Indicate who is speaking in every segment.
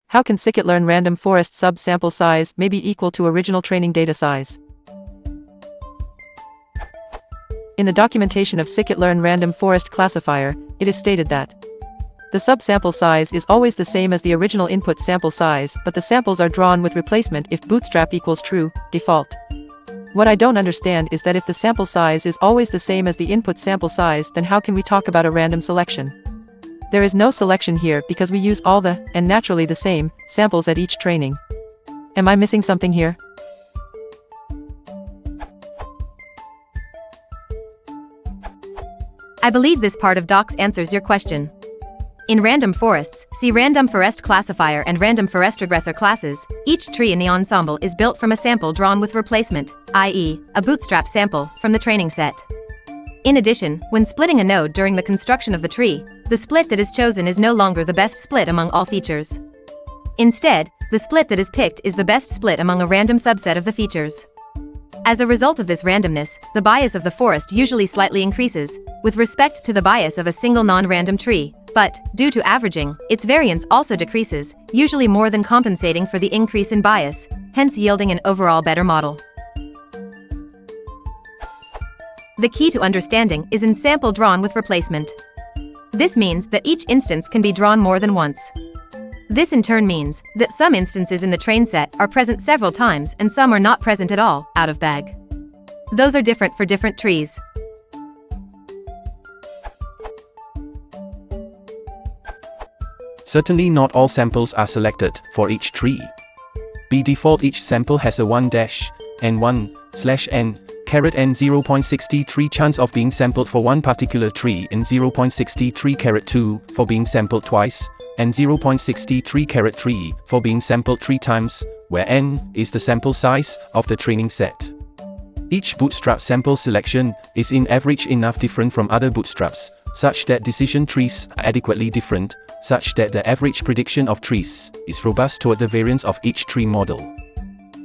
Speaker 1: How can SciKit-Learn Random Forest sub-sample size may be equal to original training data size? In the documentation of SciKit-Learn Random Forest classifier, it is stated that the subsample size is always the same as the original input sample size, but the samples are drawn with replacement if bootstrap equals true, default. What I don't understand is that if the sample size is always the same as the input sample size, then how can we talk about a random selection? There is no selection here because we use all the, and naturally the same, samples at each training. Am I missing something here?
Speaker 2: I believe this part of docs answers your question. In random forests, see Random Forest classifier and Random Forest regressor classes. Each tree in the ensemble is built from a sample drawn with replacement, i.e., a bootstrap sample, from the training set. In addition, when splitting a node during the construction of the tree, the split that is chosen is no longer the best split among all features. Instead, the split that is picked is the best split among a random subset of the features. As a result of this randomness, the bias of the forest usually slightly increases, with respect to the bias of a single non-random tree, but, due to averaging, its variance also decreases, usually more than compensating for the increase in bias, hence yielding an overall better model. The key to understanding is in sample drawn with replacement. This means that each instance can be drawn more than once. This in turn means that some instances in the train set are present several times and some are not present at all, out of bag. Those are different for different trees.
Speaker 3: Certainly not all samples are selected for each tree. By default each sample has a 1-n1/n(n)(0.63) chance of being sampled for one particular tree and 0.63(2) for being sampled twice, and 0.63(3) for being sampled 3 times, where n is the sample size of the training set. Each bootstrap sample selection is in average enough different from other bootstraps, such that decision trees are adequately different, such that the average prediction of trees is robust toward the variance of each tree model.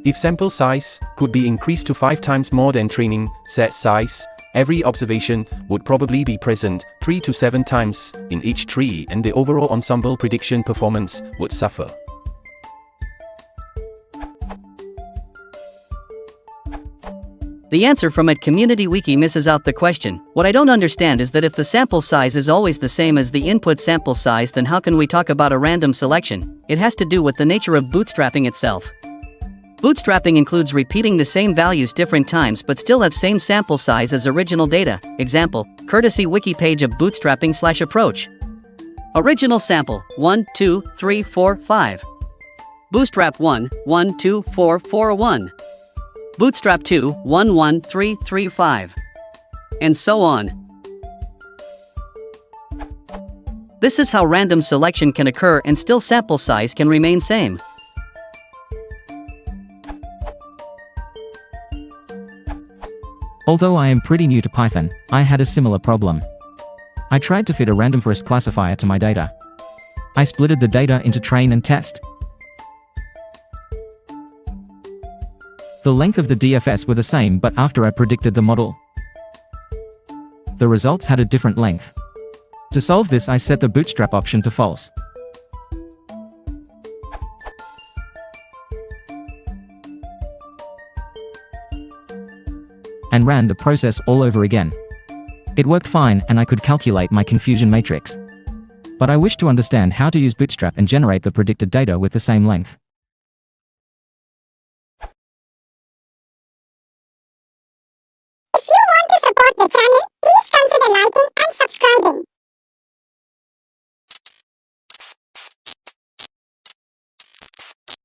Speaker 3: If sample size could be increased to 5 times more than training set size, every observation would probably be present 3 to 7 times in each tree and the overall ensemble prediction performance would suffer.
Speaker 4: The answer from at Community Wiki misses out the question. What I don't understand is that if the sample size is always the same as the input sample size, then how can we talk about a random selection? It has to do with the nature of bootstrapping itself. Bootstrapping includes repeating the same values different times but still have same sample size as original data. Example, courtesy wiki page of bootstrapping/approach. Original sample, 1, 2, 3, 4, 5. Bootstrap 1, 1, 2, 4, 4, 1. Bootstrap 2, 1, 1, 3, 3, 5. And so on. This is how random selection can occur and still sample size can remain same.
Speaker 5: Although I am pretty new to Python, I had a similar problem. I tried to fit a random forest classifier to my data. I splitted the data into train and test. The length of the DFS were the same, but after I predicted the model, the results had a different length. To solve this, I set the bootstrap option to false. And ran the process all over again. It worked fine and I could calculate my confusion matrix. But I wish to understand how to use bootstrap and generate the predicted data with the same length.